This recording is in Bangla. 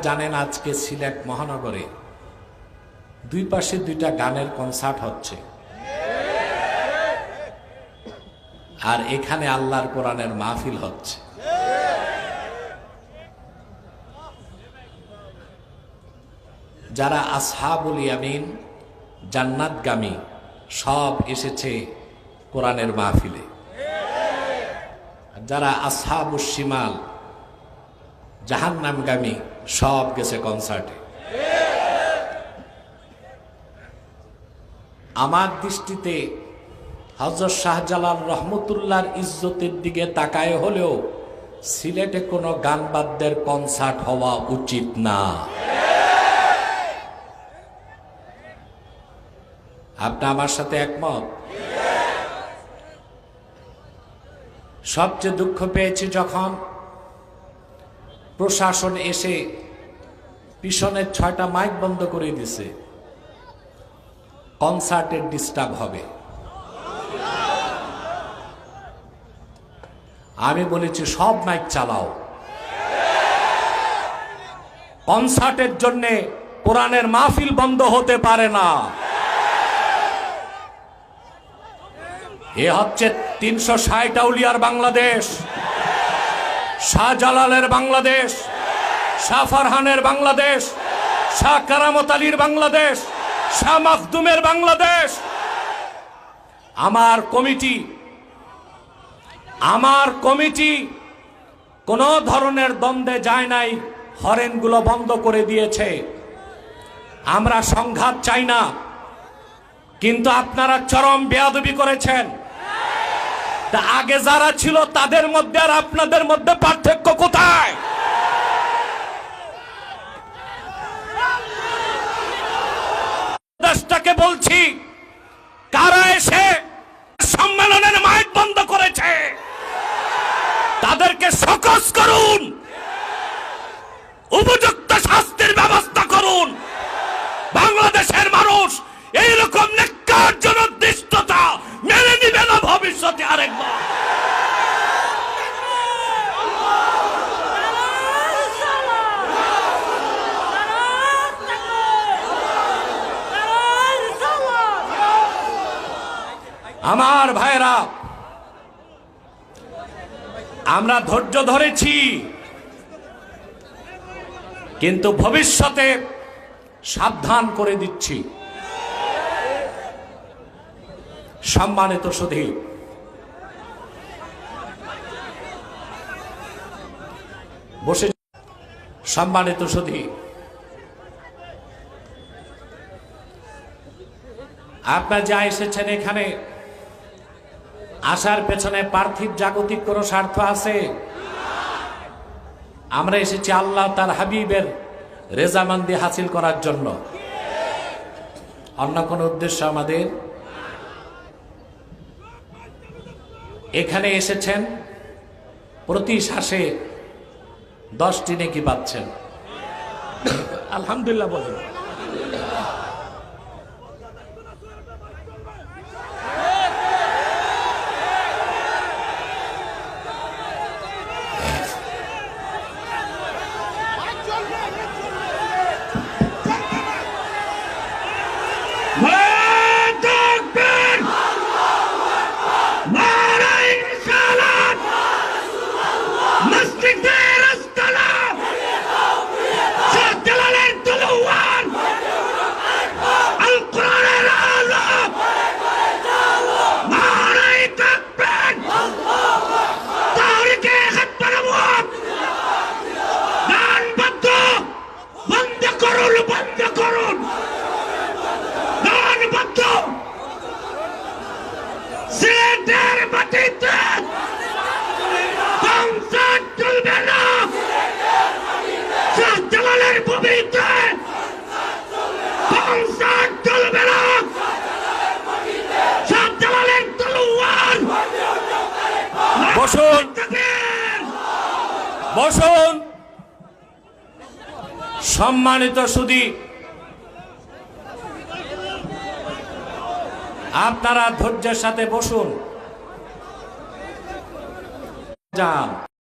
জানেন আজকে সিলেট মহানগরে দুই পাশে দুইটা গানের কনসার্ট হচ্ছে, আর এখানে আল্লাহর কোরআনের মাহফিল হচ্ছে। যারা আসহাবুল ইয়ামিন জান্নাতগামী সব এসেছে কোরআনের মাহফিলে, যারা আসহাবুশ শিমাল জাহান্নামগামী সব গেছে কনসার্টে। আমার দৃষ্টিতে হযরত শাহজালাল রহমতুল্লাহর ইজ্জতের দিকে তাকায় হলেও সিলেটে কোনো গান বাদ্যের কনসার্ট হওয়া উচিত না। আপনি আমার সাথে একমত? সবচেয়ে দুঃখ পেয়েছি যখন প্রশাসন এসে পিছনের 6টা মাইক বন্ধ করে দিছে, কনসার্টের ডিস্টার্ব হবে। আমি বলেছি সব মাইক চালাও, কনসার্টের জন্য কোরআনের মাহফিল বন্ধ হতে পারে না। এ হচ্ছে 360 আউলিয়ার বাংলাদেশ, শাহজালালের বাংলাদেশ, শাহ ফারহানের বাংলাদেশ, শাহ কারামত আলীর বাংলাদেশ, শাহ মাখদুমের বাংলাদেশ। আমার কমিটি কোন ধরনের দ্বন্দ্বে যায় নাই, হরেনগুলো বন্ধ করে দিয়েছে। আমরা সংঘাত চাই না, কিন্তু আপনারা চরম বেয়াদবি করেছেন। তা আগে যারা ছিল তাদের মধ্যে আর আপনাদের মধ্যে পার্থক্য কোথায়? দেশটাকে বলছি, কারা এসে সম্মেলনের মাইক বন্ধ করেছে তাদেরকে সকস করুন, উপযুক্ত শাস্তির ব্যবস্থা করুন। বাংলাদেশের মানুষ এইরকম ন্যাক্কারজনক দৃষ্টতা মেনে নিবে না ভবিষ্যতে আরেকবার। আমার ভাইরা, আমরা ধৈর্য ধরেছি, কিন্তু ভবিষ্যতে সাবধান করে দিচ্ছি। সম্মানিত সুধী, বসে সম্মানিত সুধী, আপনারা যা এসেছেন এখানে আসার পেছনে পার্থিব জাগতিক কোনো স্বার্থ আছে? আমরা এসেছি আল্লাহ তার হাবিবের রেজামন্দি হাসিল করার জন্য, অন্য কোনো উদ্দেশ্য আমাদের। এখানে এসেছেন প্রতি শ্বাসে 10টি নেকি পাচ্ছেন, আলহামদুলিল্লাহ বলেন। বসুন, বসুন। সম্মানিত সুধী, আপনারা ধৈর্যের সাথে বসুন। যান।